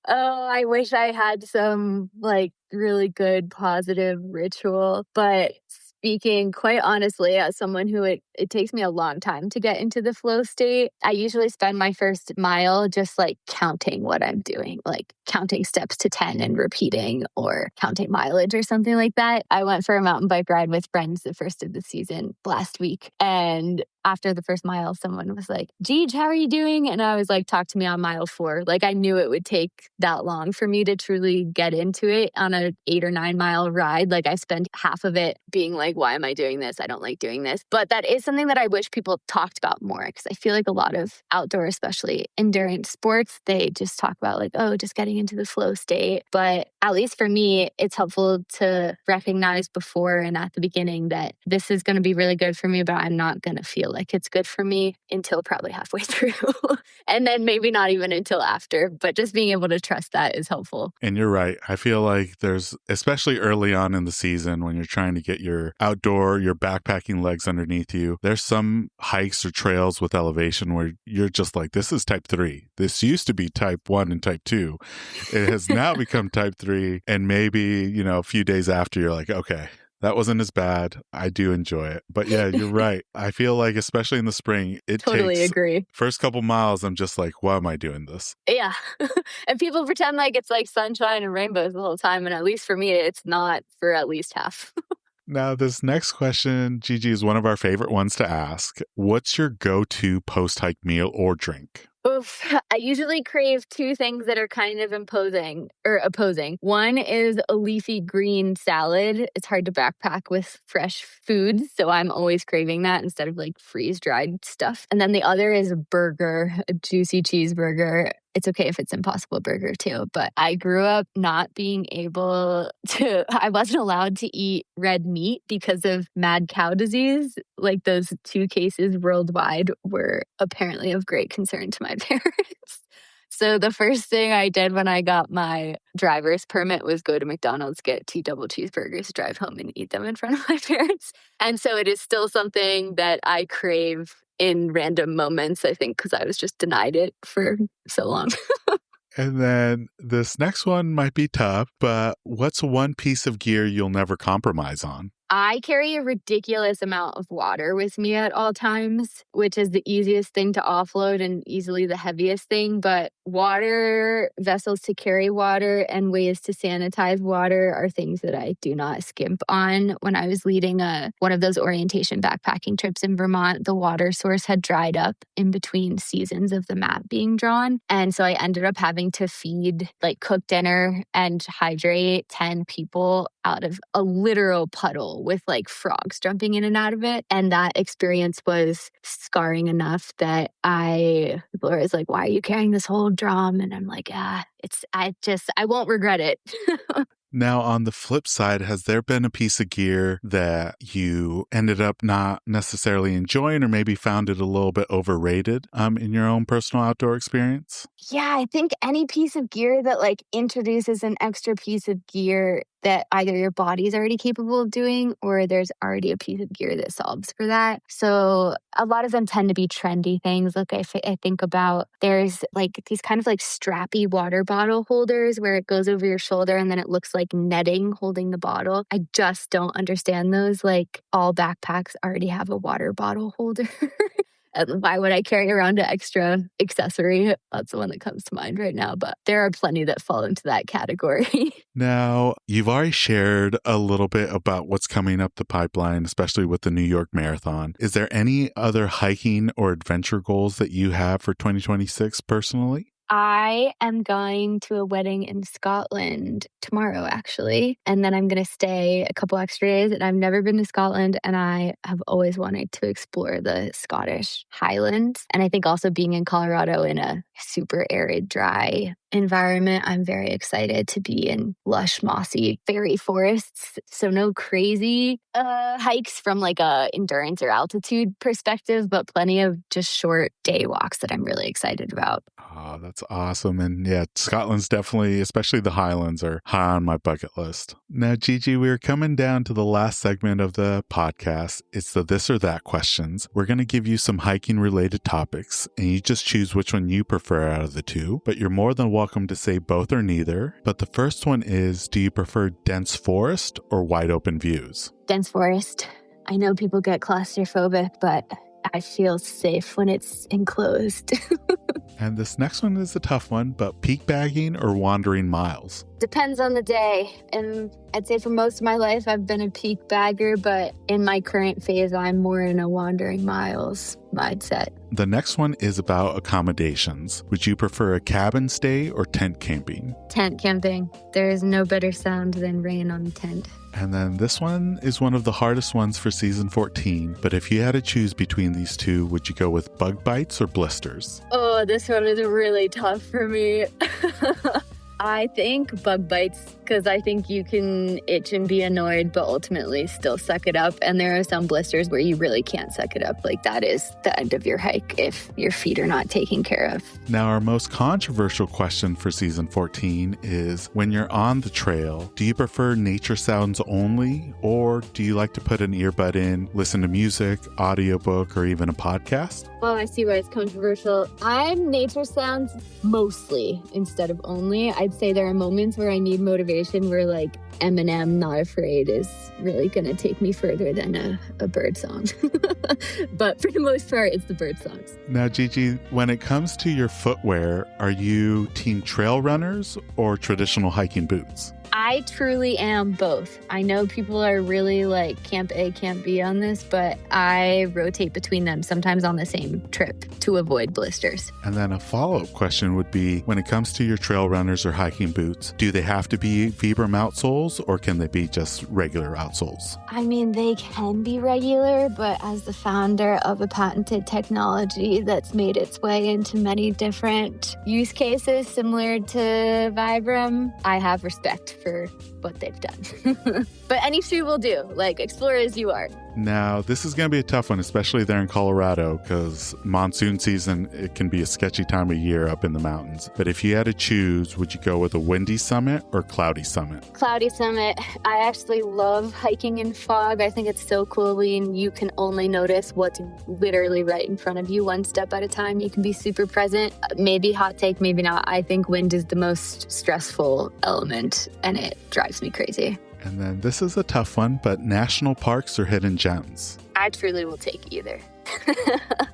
Oh, I wish I had some really good positive ritual. But speaking quite honestly, as someone who it takes me a long time to get into the flow state, I usually spend my first mile just counting what I'm doing, like counting steps to 10 and repeating, or counting mileage or something like that. I went for a mountain bike ride with friends the first of the season last week. And after the first mile, someone was like, "Geej, how are you doing?" And I was like, "Talk to me on mile 4." I knew it would take that long for me to truly get into it on a 8 or 9 mile ride. I spent half of it being like, why am I doing this? I don't like doing this. But that is something that I wish people talked about more, because I feel like a lot of outdoor, especially endurance sports, they just talk about just getting into the flow state. But at least for me, it's helpful to recognize before and at the beginning that this is going to be really good for me, but I'm not going to feel like it's good for me until probably halfway through. And then maybe not even until after, but just being able to trust that is helpful. And you're right. I feel like there's, especially early on in the season when you're trying to get your backpacking legs underneath you, there's some hikes or trails with elevation where you're just like, this is type 3. This used to be type 1 and type 2. It has now become type 3. And maybe, a few days after, you're like, okay, that wasn't as bad. I do enjoy it. But yeah, you're right. I feel like, especially in the spring, it totally takes agree. First couple miles, I'm just like, why am I doing this? Yeah. And people pretend like it's sunshine and rainbows the whole time. And at least for me, it's not for at least half. Now, this next question, Gigi, is one of our favorite ones to ask. What's your go-to post-hike meal or drink? Oof. I usually crave two things that are kind of opposing. One is a leafy green salad. It's hard to backpack with fresh foods, so I'm always craving that instead of freeze-dried stuff. And then the other is a burger, a juicy cheeseburger. It's okay if it's Impossible Burger too, but I grew up not being I wasn't allowed to eat red meat because of mad cow disease. Those 2 cases worldwide were apparently of great concern to my parents. So the first thing I did when I got my driver's permit was go to McDonald's, get 2 double cheeseburgers, drive home and eat them in front of my parents. And so it is still something that I crave in random moments, I think, because I was just denied it for so long. And then this next one might be tough, but what's one piece of gear you'll never compromise on? I carry a ridiculous amount of water with me at all times, which is the easiest thing to offload and easily the heaviest thing. But water, vessels to carry water, and ways to sanitize water are things that I do not skimp on. When I was leading one of those orientation backpacking trips in Vermont, the water source had dried up in between seasons of the map being drawn. And so I ended up having to feed, cook dinner and hydrate 10 people out of a literal puddle with frogs jumping in and out of it. And that experience was scarring enough that people were like, "Why are you carrying this whole drum?" And I'm like, I won't regret it. Now, on the flip side, has there been a piece of gear that you ended up not necessarily enjoying or maybe found it a little bit overrated in your own personal outdoor experience? Yeah, I think any piece of gear that introduces an extra piece of gear that either your body's already capable of doing or there's already a piece of gear that solves for that. So a lot of them tend to be trendy things. I think about there's these kind of strappy water bottle holders where it goes over your shoulder and then it looks like netting holding the bottle. I just don't understand those. All backpacks already have a water bottle holder. Why would I carry around an extra accessory? That's the one that comes to mind right now, but there are plenty that fall into that category. Now, you've already shared a little bit about what's coming up the pipeline, especially with the New York Marathon. Is there any other hiking or adventure goals that you have for 2026 personally? I am going to a wedding in Scotland tomorrow, actually. And then I'm going to stay a couple extra days. And I've never been to Scotland, and I have always wanted to explore the Scottish Highlands. And I think also being in Colorado in a super arid, dry environment. I'm very excited to be in lush, mossy fairy forests. So no crazy hikes from like a endurance or altitude perspective, but plenty of just short day walks that I'm really excited about. Oh, that's awesome. And yeah, Scotland's definitely, especially the Highlands, are high on my bucket list. Now, Gigi, we're coming down to the last segment of the podcast. It's the this or that questions. We're going to give you some hiking related topics, and you just choose which one you prefer out of the two, but you're more than welcome to say both or neither. But the first one is, do you prefer dense forest or wide open views? Dense forest. I know people get claustrophobic, but I feel safe when it's enclosed. And this next one is a tough one, but peak bagging or wandering miles? Depends on the day. And I'd say for most of my life, I've been a peak bagger, but in my current phase, I'm more in a wandering miles mindset. The next one is about accommodations. Would you prefer a cabin stay or tent camping? Tent camping. There is no better sound than rain on a tent. And then this one is one of the hardest ones for season 14, but if you had to choose between these two, would you go with bug bites or blisters? Oh, this one is really tough for me. I think bug bites, because I think you can itch and be annoyed, but ultimately still suck it up. And there are some blisters where you really can't suck it up. Like that is the end of your hike if your feet are not taken care of. Now, our most controversial question for season 14 is, when you're on the trail, do you prefer nature sounds only, or do you like to put an earbud in, listen to music, audiobook, or even a podcast? Well, I see why it's controversial. I'm nature sounds mostly instead of only. I'd say there are moments where I need motivation where like Eminem, Not Afraid is really going to take me further than a bird song. But for the most part, it's the bird songs. Now, Gigi, when it comes to your footwear, are you team trail runners or traditional hiking boots? I truly am both. I know people are really like camp A, camp B on this, but I rotate between them sometimes on the same trip to avoid blisters. And then a follow-up question would be, when it comes to your trail runners or hiking boots, do they have to be Vibram outsoles or can they be just regular outsoles? I mean, they can be regular, but as the founder of a patented technology that's made its way into many different use cases similar to Vibram, I have respect for what they've done. But any shoe will do. Like, explore as you are. Now, this is going to be a tough one, especially there in Colorado, because monsoon season, it can be a sketchy time of year up in the mountains. But if you had to choose, would you go with a windy summit or cloudy summit? Cloudy summit. I actually love hiking in fog. I think it's so cool when you can only notice what's literally right in front of you one step at a time. You can be super present. Maybe hot take, maybe not. I think wind is the most stressful element, and it drives me crazy. And then this is a tough one, but national parks or hidden gems? I truly will take either.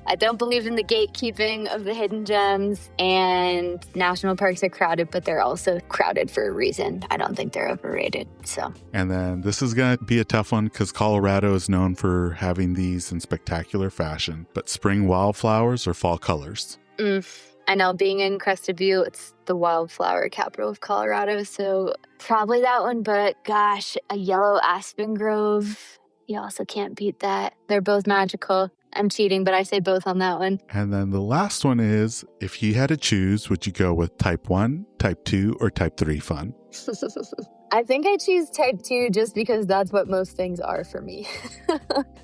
I don't believe in the gatekeeping of the hidden gems, and national parks are crowded, but they're also crowded for a reason. I don't think they're overrated. So. And then this is going to be a tough one because Colorado is known for having these in spectacular fashion, but spring wildflowers or fall colors? I know, being in Crested Butte, it's the wildflower capital of Colorado, so probably that one, but gosh, a yellow aspen grove, you also can't beat that. They're both magical. I'm cheating, but I say both on that one. And then the last one is, if you had to choose, would you go with type 1, type 2, or type 3 fun? I think I choose type 2 just because that's what most things are for me.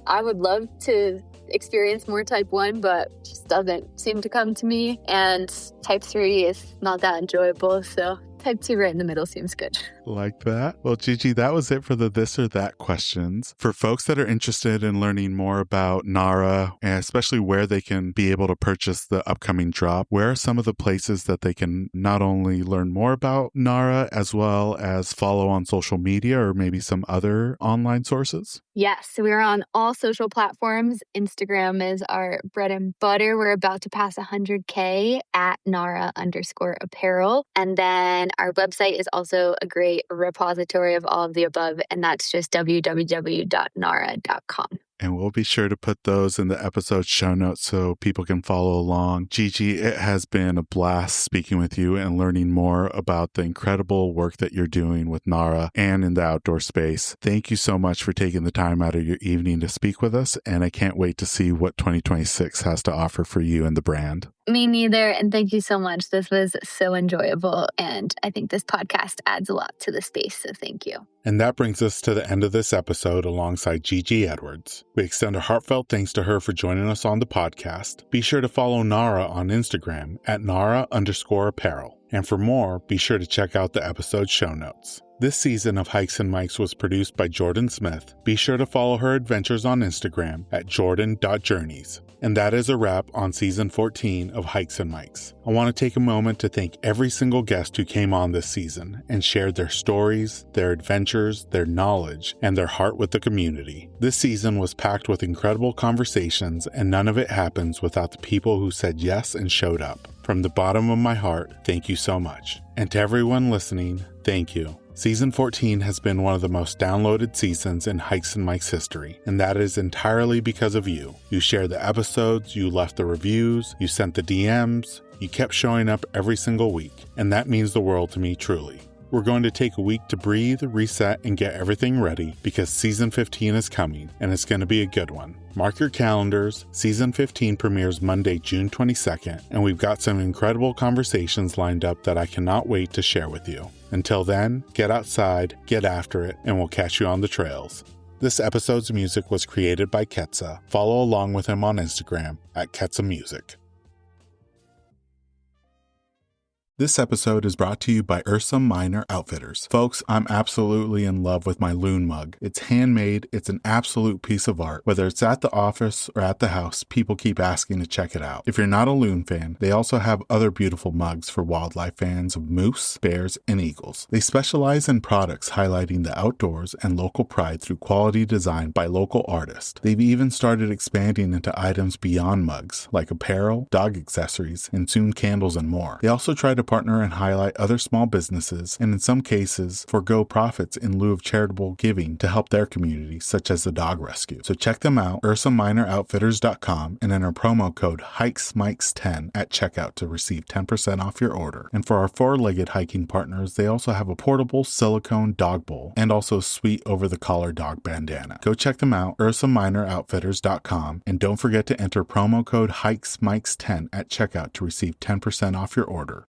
I would love to experience more type 1, but just doesn't seem to come to me. And type 3 is not that enjoyable, so type 2 right in the middle seems good. Like that? Well, Gigi, that was it for the this or that questions. For folks that are interested in learning more about Gnara, and especially where they can be able to purchase the upcoming drop, where are some of the places that they can not only learn more about Gnara as well as follow on social media or maybe some other online sources? Yes, so we're on all social platforms. Instagram is our bread and butter. We're about to pass 100K at Gnara_apparel. And then our website is also a great repository of all of the above, and that's just www.gnara.com. And we'll be sure to put those in the episode show notes so people can follow along. Gigi, it has been a blast speaking with you and learning more about the incredible work that you're doing with Gnara and in the outdoor space. Thank you so much for taking the time out of your evening to speak with us, and I can't wait to see what 2026 has to offer for you and the brand. Me neither. And thank you so much. This was so enjoyable. And I think this podcast adds a lot to the space. So thank you. And that brings us to the end of this episode alongside GG Edwards. We extend a heartfelt thanks to her for joining us on the podcast. Be sure to follow Gnara on Instagram at Gnara_apparel. And for more, be sure to check out the episode show notes. This season of Hikes and Mics was produced by Jordan Smith. Be sure to follow her adventures on Instagram at jordan.journeys. And that is a wrap on season 14 of Hikes and Mics. I want to take a moment to thank every single guest who came on this season and shared their stories, their adventures, their knowledge, and their heart with the community. This season was packed with incredible conversations, and none of it happens without the people who said yes and showed up. From the bottom of my heart, thank you so much. And to everyone listening, thank you. Season 14 has been one of the most downloaded seasons in Hikes and Mics history, and that is entirely because of you. You shared the episodes, you left the reviews, you sent the DMs, you kept showing up every single week, and that means the world to me truly. We're going to take a week to breathe, reset, and get everything ready because season 15 is coming, and it's going to be a good one. Mark your calendars. Season 15 premieres Monday, June 22nd, and we've got some incredible conversations lined up that I cannot wait to share with you. Until then, get outside, get after it, and we'll catch you on the trails. This episode's music was created by Ketsa. Follow along with him on Instagram at Ketsa Music. This episode is brought to you by Ursa Minor Outfitters. Folks, I'm absolutely in love with my loon mug. It's handmade, it's an absolute piece of art. Whether it's at the office or at the house, people keep asking to check it out. If you're not a loon fan, they also have other beautiful mugs for wildlife fans of moose, bears, and eagles. They specialize in products highlighting the outdoors and local pride through quality design by local artists. They've even started expanding into items beyond mugs, like apparel, dog accessories, and soon candles and more. They also try to partner and highlight other small businesses, and in some cases, forego profits in lieu of charitable giving to help their community, such as the dog rescue. So check them out, ursaminooroutfitters.com, and enter promo code HikesMics10 at checkout to receive 10% off your order. And for our four-legged hiking partners, they also have a portable silicone dog bowl and also a sweet over-the-collar dog bandana. Go check them out, ursaminooroutfitters.com, and don't forget to enter promo code HikesMics10 at checkout to receive 10% off your order.